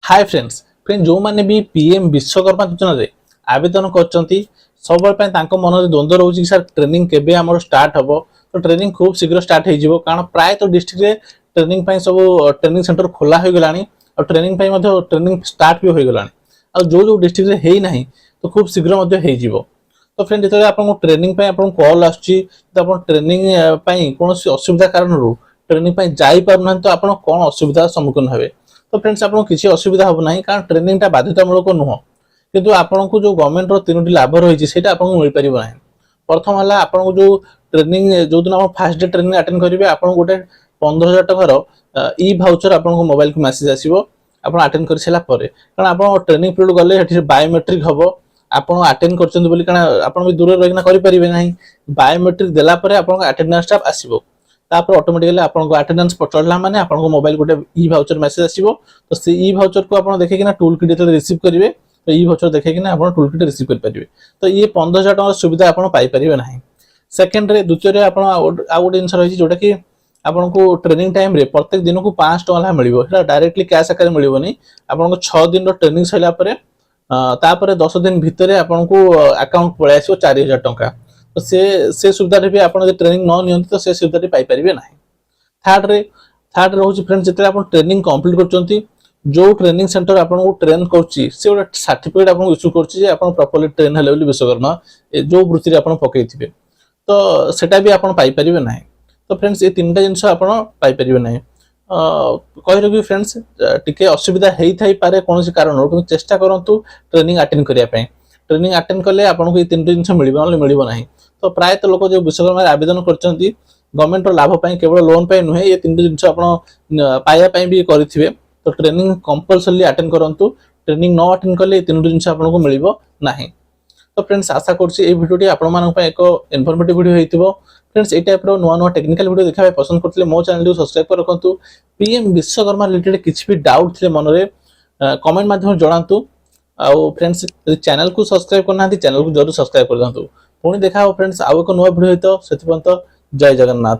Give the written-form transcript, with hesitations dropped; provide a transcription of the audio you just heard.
Hi friends जो मैंने भी पीएम विश्वकर्मा योजना रे आवेदन करचंती सब मन में द्वंद्व रोचे सर ट्रेनिंग केबे हमर स्टार्ट हबो। तो ट्रेनिंग खूब शीघ्र स्टार्ट हो जिवो कारण प्राय तो डिस्ट्रिक्ट रे ट्रेनिंग पई सब ट्रेनिंग सेंटर खोला हो गलानी और ट्रेनिंग पई मध्ये ट्रेनिंग स्टार्ट भी हो गलानी और जो डिस्ट्रिक्ट रे हेई नाही तो खूब शीघ्र मध्ये हो जिवो। तो फ्रेंड जेतले आपन ट्रेनिंग पई आपन कॉल आछी तो आपन ट्रेनिंग पई कोनोसी असुविधा कारण रो ट्रेनिंग पई जाई पारना तो आपन कोन असुविधा सम्मुखीन हेबे। तो फ्रेंड्स आपको किसी असुविधा हम ना कारण ट्रेनिंग टा बाध्यतामूलक नुह किंतु आपको जो गवर्नमेंट रो तीनोटी लाभ रही है आपको मिल पार ना। प्रथम है आपको जो ट्रेनिंग जो दिन आप फास्ट डे ट्रेनिंग अटेंड करेंगे आपको गोटे 15,000 टकर ई भाउचर आपको मोबाइल को मेसेज आसो आप अटेंड कर सारा कारण आप ट्रेनिंग पीरियड गले बायोमेट्रिक हम आप अटेंड कर दूर रही करेंगे ना बायोमेट्रिक देलापर आप अटेंडेंस टा आसो तापर ऑटोमेटिकली आपन को अटेंडेंस चढ़ला माने आपन को मोबाइल गोटे ई भाउचर मेसेज आसीबो। तो से ई भाउचर को आपन देखि किना टूल किट जेते रिसीव करिवे तो ई भाउचर देखि किना आपन टूल किट रिसीव कर परिबे। तो ये 15,000 टका सुविधा आपन पाई परिबे नाही। सेकंड रे द्वितीय रे आपन आ गोटे जिंस रही जोटा कि आपन को ट्रेनिंग टाइम रे प्रत्येक दिन को 5 टका मिलिबो। एटा डायरेक्टली कैश आकार मिलिबो नहीं आपन को 6 दिन रो ट्रेनिंग सैला परे तापर 10 दिन भितरे आपन को अकाउंट पळे आसीबो 4,000 टका। तो से सुविधा भी आप ट्रेनिंग न नियंती तो से सुविधा पाई परिबे नाही। थर्ड रोज फ्रेंड्स जिते आप ट्रेनिंग कंप्लीट करचंती जो ट्रेनिंग सेंटर आपको ट्रेन करछि से गोटे सर्टिफिकेट आपको इश्यू करछि जे आपण प्रॉपर्ली ट्रेन हेले बोली विश्वकर्मा जो वृत्ति रे आपण पकैथिबे तो सेटा भी आपण पाई परिबे नाही। तो फ्रेंड्स ये तीनटा जिंस आपण पाई परिबे नाही। कहि रखि फ्रेंड्स टिके असुविधा हेई थाई पारे कोनोसी कारण हो चेष्टा करंतु ट्रेनिंग अटेंड करिया पई। ट्रेनिंग अटेंड कले आपको ये तीनटा जिंस मिलिबो न मिलिबो नाही। तो प्राय तो लोक जो विश्वकर्मा आवेदन करचंती गवर्नमेंट रो लाभ पई केवल लोन पई नुहे ये तीनटा जिंस आपण पाया पई भी करिथिबे। तो ट्रेनिंग कंपलसरी अटेंड करंतु ट्रेनिंग न अटेंड कले ये तीनटा जिंस आपनको मिलिबो नाही। तो फ्रेंड्स आशा करछि ए वीडियोटी आपण मानक पई एक इन्फॉर्मेटिव वीडियो हेतिबो। फ्रेंड्स ए टाइप रो नुवा नुवा टेक्निकल वीडियो देखा पसंद करथिले मो चैनल को सब्सक्राइब कर रखंतु। पीएम विश्वकर्मा रिलेटेड किछि भी डाउट थिले मन रे कमेंट माध्यम जणांतु। आउ फ्रेंड्स चैनल को सब्सक्राइब करना चैनल को जरूर सब्सक्राइब कर दंतु। पुणी देखा फ्रेंड्स आउ एक नुवा वीडियो हेतो सेति पर्यंत जय जगन्नाथ।